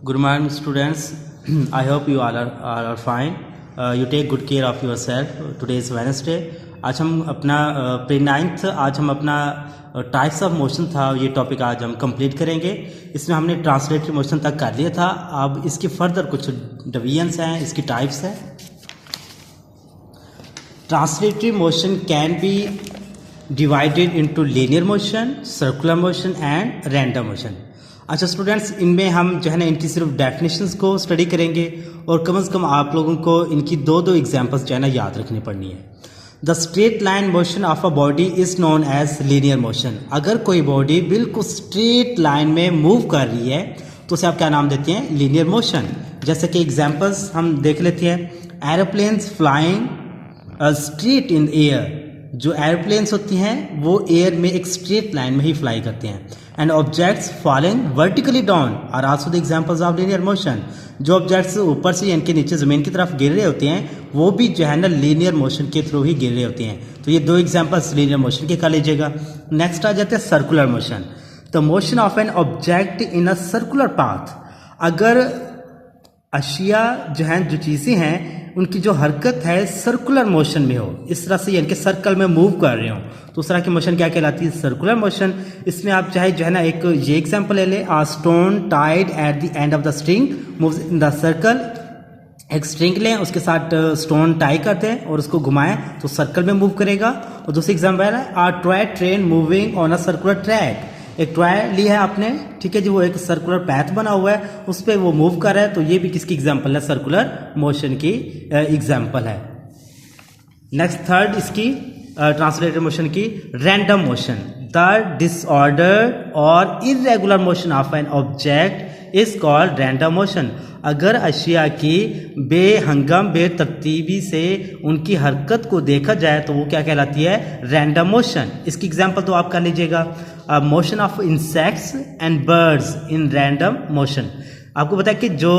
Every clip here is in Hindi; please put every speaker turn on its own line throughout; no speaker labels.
Good morning, students. I hope you all are fine. You take good care of yourself. Today is Wednesday. आज हम अपना प्री नाइन्थ आज हम अपना टाइप्स ऑफ मोशन था ये टॉपिक आज हम कंप्लीट करेंगे। इसमें हमने ट्रांसलेटरी मोशन तक कर लिया था। अब इसके फर्दर कुछ डिवीजन्स हैं, इसकी टाइप्स हैं। Translatory motion can be divided into linear motion, circular motion and random motion. अच्छा स्टूडेंट्स, इनमें हम जो है ना इनकी सिर्फ डेफिनेशंस को स्टडी करेंगे और कम से कम आप लोगों को इनकी दो एग्जांपल्स जो है ना याद रखनी पड़नी है। The straight line motion of a body is known as linear motion. अगर कोई बॉडी बिल्कुल स्ट्रेट लाइन में मूव कर रही है तो उसे आप क्या नाम देते हैं? Linear motion. जैसे कि एग्जांपल्स हम देख लेते हैं। Aeroplanes flying straight in air. जो एरोप्लेन्स होती हैं वो एयर में एक स्ट्रेट लाइन में ही फ्लाई करते हैं। And objects falling vertically down are also the examples of linear motion. जो ऑब्जेक्ट्स ऊपर से यानी कि नीचे जमीन की तरफ गिर रहे होते हैं वो भी जो है ना लीनियर मोशन के थ्रू ही गिर रहे होते हैं। तो ये दो एग्जांपल्स लीनियर मोशन के कर लीजिएगा। नेक्स्ट आ जाते हैं circular motion. The motion of an object in a circular path. अगर अशिया जो चीज़ें हैं उनकी जो हरकत है सर्कुलर मोशन में हो, इस तरह से यानी कि सर्कल में मूव कर रहे हो, तो उस तरह की मोशन क्या कहलाती है? Circular motion. इसमें आप चाहे जो है ना एक ये एग्जांपल ले लें। A stone tied at the end of the string moves in the circle. एक स्ट्रिंग लें, उसके साथ स्टोन टाई करते हैं और उसको घुमाएं तो सर्कल में मूव करेगा। और दूसरी एग्जांपल है a toy train moving on a circular track. एक टॉय ली है आपने, ठीक है जी, वो एक सर्कुलर पैथ बना हुआ है, उस पर वो मूव कर रहा है, तो ये भी किसकी एग्जांपल है? सर्कुलर मोशन की एग्जांपल है। नेक्स्ट थर्ड इसकी ट्रांसलेटरी मोशन की रैंडम मोशन। द डिसऑर्डर और irregular motion of an object is called random motion. अगर अशिया की बेहंगम बेतरतीबी से उनकी हरकत को देखा जाए तो वो क्या कहलाती है? Random motion. इसकी एग्जांपल तो आप कर लीजिएगा। Motion of insects and birds in random motion. आपको पता है कि जो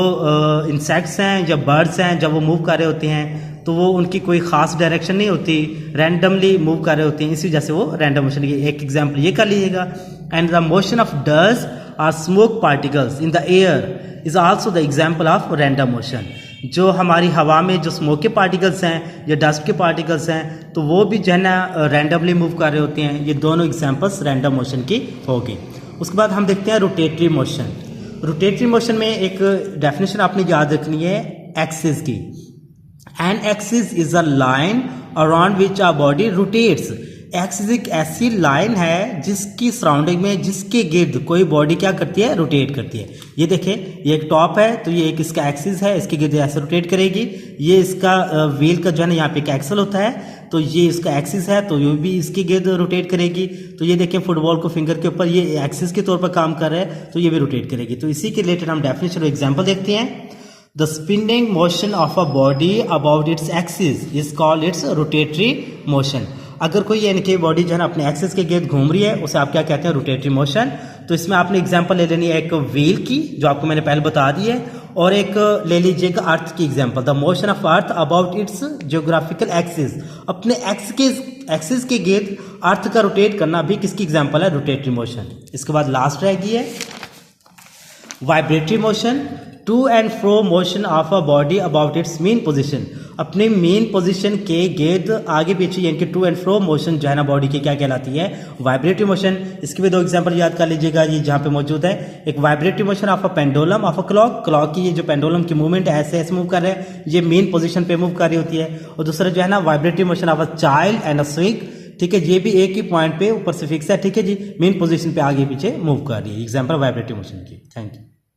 इंसेक्ट्स हैं या बर्ड्स हैं जब वो मूव कर रहे होते हैं तो वो उनकी कोई खास डायरेक्शन नहीं होती, रैंडमली मूव कर रहे होते हैं, इसी वजह से वो रैंडम मोशन की एक एग्जांपल ये कर लीजिएगा। And the motion of dust और smoke particles in the air is also the example of random motion. जो हमारी हवा में जो स्मोक के पार्टिकल्स हैं या डस्ट के पार्टिकल्स हैं तो वो भी जो है ना रैंडमली मूव कर रहे होते हैं। ये दोनों एग्जांपल्स रैंडम मोशन की होगी। उसके बाद हम देखते हैं रोटेटरी मोशन। रोटेटरी मोशन में एक डेफिनेशन आपने याद रखनी है एक्सिस की। An axis is a line around which a body rotates. Axis एक ऐसी लाइन है जिसकी सराउंडिंग में, जिसके गिर्द कोई बॉडी क्या करती है? रोटेट करती है। ये देखें, ये एक टॉप है तो ये एक इसका एक्सिस है, इसके गिर्द ऐसे रोटेट करेगी। ये इसका व्हील का जो है ना यहाँ पे एक एक्सल होता है तो ये इसका एक्सिस है तो ये भी इसके गिर्द रोटेट करेगी। तो ये देखें फुटबॉल को फिंगर के ऊपर ये एक्सिस के तौर पर काम कर रहा है तो ये भी रोटेट करेगी। तो इसी के रिलेटेड हम डेफिनेशन और एग्जाम्पल देखते हैं। The spinning motion of a body about its axis is called its rotatory motion. अगर कोई यानी कि बॉडी जो है ना अपने एक्सिस के गिर्द घूम रही है उसे आप क्या कहते हैं? Rotatory motion. तो इसमें आपने एग्जांपल ले लेनी है एक व्हील की जो आपको मैंने पहले बता दी है, और एक ले लीजिएगा अर्थ की example. The motion of earth about it's geographical axis. अपने एक्सिस के गिर्द अर्थ का रोटेट करना भी किसकी एग्जांपल है? Rotatory motion. इसके बाद लास्ट रहेगी है vibratory motion. To and fro motion of a body about its mean position. अपने मेन पोजीशन के गिर्द आगे पीछे यानी कि टू एंड फ्रो मोशन जो है ना बॉडी की क्या कहलाती है? Vibratory motion. इसके भी दो एग्जांपल याद कर लीजिएगा, ये जहाँ पे मौजूद है। एक vibratory motion of a pendulum of a clock. Clock की ये जो पेंडुलम की मूवमेंट है ऐसे मूव कर रहे हैं, ये मेन पोजिशन पे मूव कर रही होती है। और दूसरा जो है ना vibratory motion of a child and a swing, ठीक है, ये भी एक ही पॉइंट पे ऊपर से फिक्स है, ठीक है जी, मेन पोजिशन पे आगे पीछे मूव कर रही है। एग्जाम्पल वाइब्रेटरी मोशन की। Thank you.